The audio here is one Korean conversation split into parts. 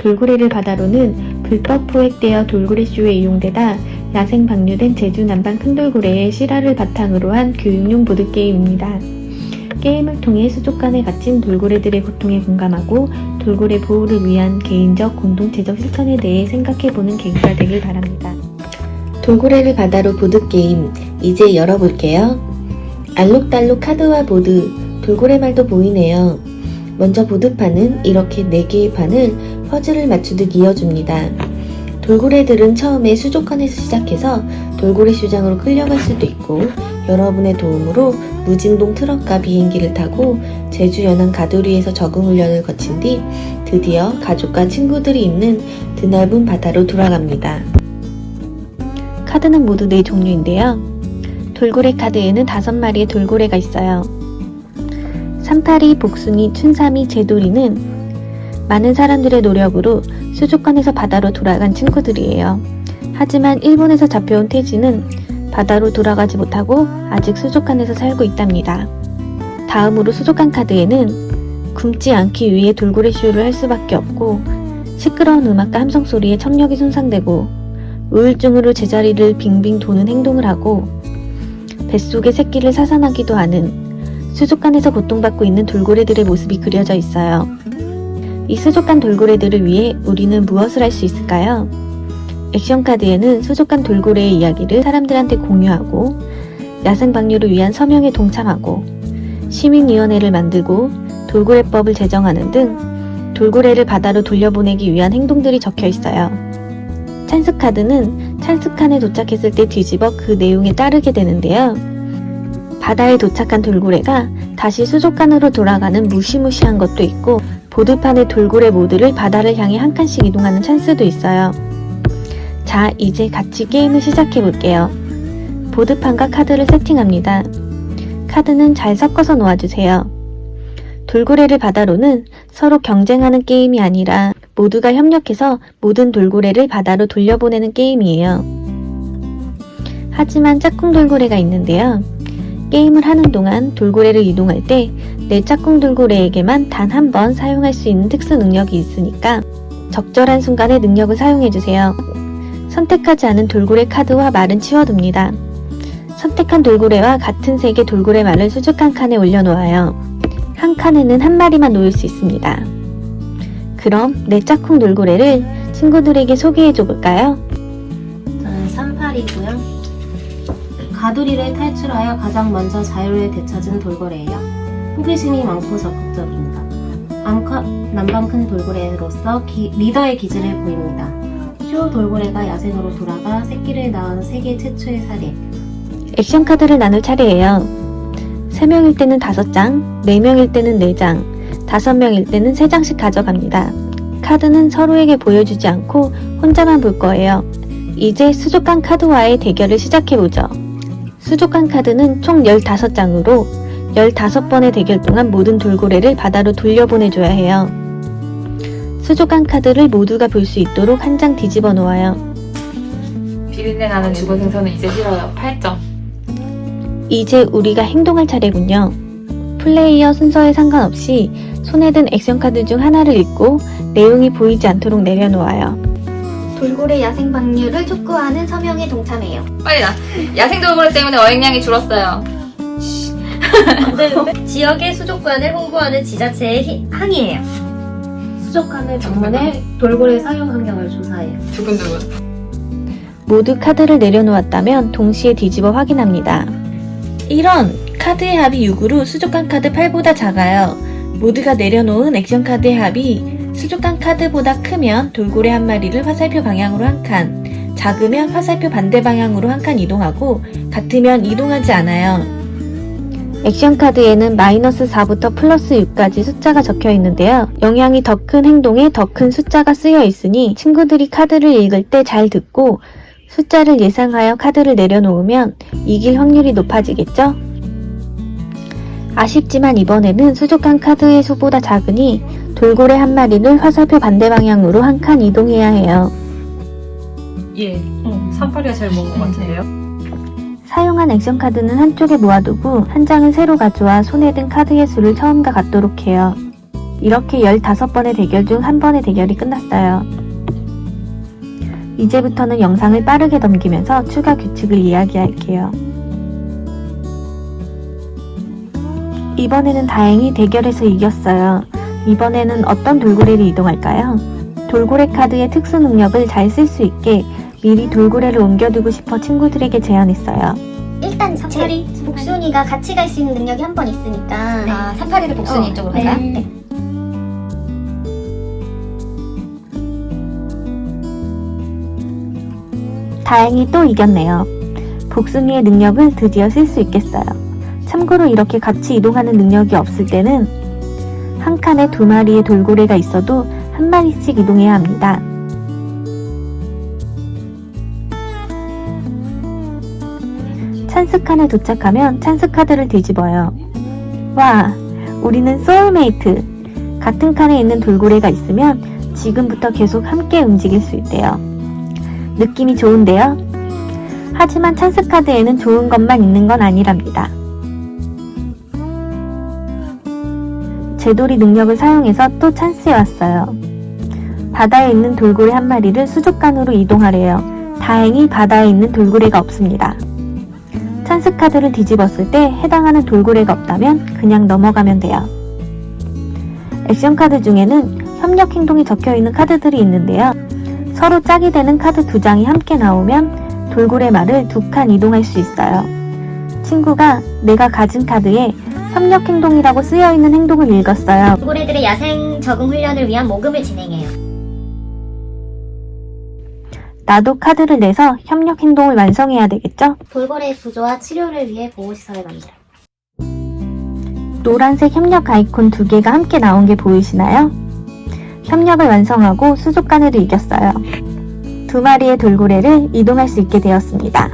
돌고래를 바다로는 불법 포획되어 돌고래쇼에 이용되다 야생 방류된 제주 남방 큰돌고래의 실화를 바탕으로 한 교육용 보드게임입니다. 게임을 통해 수족관에 갇힌 돌고래들의 고통에 공감하고 돌고래 보호를 위한 개인적, 공동체적 실천에 대해 생각해보는 계기가 되길 바랍니다. 돌고래를 바다로 보드게임, 이제 열어볼게요. 알록달록 카드와 보드, 돌고래 말도 보이네요. 먼저 보드판은 이렇게 4개의 판을 퍼즐을 맞추듯 이어줍니다. 돌고래들은 처음에 수족관에서 시작해서 돌고래 쇼장으로 끌려갈 수도 있고 여러분의 도움으로 무진동 트럭과 비행기를 타고 제주 연안 가두리에서 적응 훈련을 거친 뒤 드디어 가족과 친구들이 있는 드넓은 바다로 돌아갑니다. 카드는 모두 4종류인데요. 돌고래 카드에는 5마리의 돌고래가 있어요. 산파리, 복숭이, 춘삼이, 제돌이는 많은 사람들의 노력으로 수족관에서 바다로 돌아간 친구들이에요. 하지만 일본에서 잡혀온 태지는 바다로 돌아가지 못하고 아직 수족관에서 살고 있답니다. 다음으로 수족관 카드에는 굶지 않기 위해 돌고래 쇼를 할 수밖에 없고 시끄러운 음악과 함성 소리에 청력이 손상되고 우울증으로 제자리를 빙빙 도는 행동을 하고 뱃속에 새끼를 사산하기도 하는 수족관에서 고통받고 있는 돌고래들의 모습이 그려져 있어요. 이 수족관 돌고래들을 위해 우리는 무엇을 할 수 있을까요? 액션카드에는 수족관 돌고래의 이야기를 사람들한테 공유하고 야생 방류를 위한 서명에 동참하고 시민위원회를 만들고 돌고래법을 제정하는 등 돌고래를 바다로 돌려보내기 위한 행동들이 적혀 있어요. 찬스카드는 찬스칸에 도착했을 때 뒤집어 그 내용에 따르게 되는데요. 바다에 도착한 돌고래가 다시 수족관으로 돌아가는 무시무시한 것도 있고 보드판의 돌고래 모드를 바다를 향해 한 칸씩 이동하는 찬스도 있어요. 자, 이제 같이 게임을 시작해볼게요. 보드판과 카드를 세팅합니다. 카드는 잘 섞어서 놓아주세요. 돌고래를 바다로는 서로 경쟁하는 게임이 아니라 모두가 협력해서 모든 돌고래를 바다로 돌려보내는 게임이에요. 하지만 짝꿍 돌고래가 있는데요. 게임을 하는 동안 돌고래를 이동할 때 내 짝꿍 돌고래에게만 단 한 번 사용할 수 있는 특수 능력이 있으니까 적절한 순간에 능력을 사용해주세요. 선택하지 않은 돌고래 카드와 말은 치워둡니다. 선택한 돌고래와 같은 색의 돌고래 말을 수족관 칸에 올려놓아요. 한 칸에는 한 마리만 놓을 수 있습니다. 그럼 내 짝꿍 돌고래를 친구들에게 소개해줘 볼까요? 저는 산파리고요. 가두리를 탈출하여 가장 먼저 자유를 되찾은 돌고래예요. 호기심이 많고 적극적입니다. 남방 큰 돌고래로서 리더의 기질을 보입니다. 쇼 돌고래가 야생으로 돌아가 새끼를 낳은 세계 최초의 사례. 액션 카드를 나눌 차례예요. 3명일 때는 5장, 4명일 때는 4장, 5명일 때는 3장씩 가져갑니다. 카드는 서로에게 보여주지 않고 혼자만 볼 거예요. 이제 수족관 카드와의 대결을 시작해보죠. 수족관 카드는 총 15장으로 15번의 대결 동안 모든 돌고래를 바다로 돌려보내줘야 해요. 수족관 카드를 모두가 볼 수 있도록 한 장 뒤집어 놓아요. 비린내 나는 죽은 생선은 이제 싫어요. 8점. 이제 우리가 행동할 차례군요. 플레이어 순서에 상관없이 손에 든 액션 카드 중 하나를 읽고 내용이 보이지 않도록 내려놓아요. 돌고래 야생 방류를 촉구하는 서명에 동참해요. 빨리 나. 야생 돌고래 때문에 어획량이 줄었어요. 지역의 수족관을 홍보하는 지자체의 항의예요. 수족관을 방문해 돌고래 사용 환경을 조사해요. 두근두근. 모두 카드를 내려놓았다면 동시에 뒤집어 확인합니다. 이런! 카드의 합이 6으로 수족관 카드 8보다 작아요. 모두가 내려놓은 액션 카드의 합이 수족관 카드보다 크면 돌고래 한 마리를 화살표 방향으로 한 칸, 작으면 화살표 반대 방향으로 한 칸 이동하고 같으면 이동하지 않아요. 액션 카드에는 -4부터 +6까지 숫자가 적혀 있는데요. 영향이 더 큰 행동에 더 큰 숫자가 쓰여 있으니 친구들이 카드를 읽을 때 잘 듣고 숫자를 예상하여 카드를 내려놓으면 이길 확률이 높아지겠죠? 아쉽지만 이번에는 수족관 카드의 수보다 작으니 돌고래 한 마리를 화살표 반대 방향으로 한 칸 이동해야 해요. 예. 산파리가 제일 먼 것 같은데요? 사용한 액션 카드는 한쪽에 모아두고 한 장은 새로 가져와 손에 든 카드의 수를 처음과 같도록 해요. 이렇게 15번의 대결 중 한 번의 대결이 끝났어요. 이제부터는 영상을 빠르게 넘기면서 추가 규칙을 이야기할게요. 이번에는 다행히 대결에서 이겼어요. 이번에는 어떤 돌고래를 이동할까요? 돌고래 카드의 특수 능력을 잘 쓸 수 있게 미리 돌고래를 옮겨두고 싶어 친구들에게 제안했어요. 일단 삼파리? 복순이가 같이 갈 수 있는 능력이 한 번 있으니까 네. 아, 삼파리를 복순이 쪽으로 갈까요? 네. 다행히 또 이겼네요. 복순이의 능력을 드디어 쓸 수 있겠어요. 참고로 이렇게 같이 이동하는 능력이 없을 때는 한 칸에 2마리의 돌고래가 있어도 한 마리씩 이동해야 합니다. 찬스 칸에 도착하면 찬스 카드를 뒤집어요. 와, 우리는 소울메이트! 같은 칸에 있는 돌고래가 있으면 지금부터 계속 함께 움직일 수 있대요. 느낌이 좋은데요? 하지만 찬스 카드에는 좋은 것만 있는 건 아니랍니다. 제돌이 능력을 사용해서 또 찬스에 왔어요. 바다에 있는 돌고래 한 마리를 수족관으로 이동하래요. 다행히 바다에 있는 돌고래가 없습니다. 찬스 카드를 뒤집었을 때 해당하는 돌고래가 없다면 그냥 넘어가면 돼요. 액션 카드 중에는 협력 행동이 적혀있는 카드들이 있는데요. 서로 짝이 되는 카드 2장이 함께 나오면 돌고래 말을 2칸 이동할 수 있어요. 친구가 내가 가진 카드에 협력 행동이라고 쓰여있는 행동을 읽었어요. 돌고래들의 야생 적응 훈련을 위한 모금을 진행해요. 나도 카드를 내서 협력 행동을 완성해야 되겠죠? 돌고래 구조와 치료를 위해 보호시설을 만들어. 노란색 협력 아이콘 2개가 함께 나온 게 보이시나요? 협력을 완성하고 수족관에도 이겼어요. 2마리의 돌고래를 이동할 수 있게 되었습니다.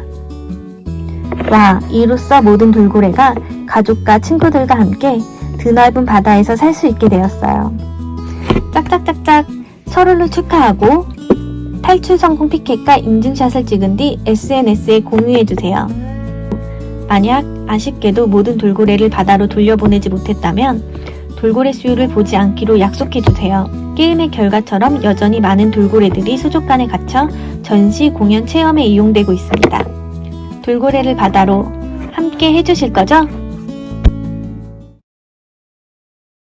와, 이로써 모든 돌고래가 가족과 친구들과 함께 드넓은 바다에서 살 수 있게 되었어요. 짝짝짝짝 서로를 축하하고 탈출 성공 피켓과 인증샷을 찍은 뒤 SNS에 공유해주세요. 만약 아쉽게도 모든 돌고래를 바다로 돌려보내지 못했다면 돌고래 수유를 보지 않기로 약속해주세요. 게임의 결과처럼 여전히 많은 돌고래들이 수족관에 갇혀 전시, 공연, 체험에 이용되고 있습니다. 돌고래를 바다로 함께 해주실 거죠?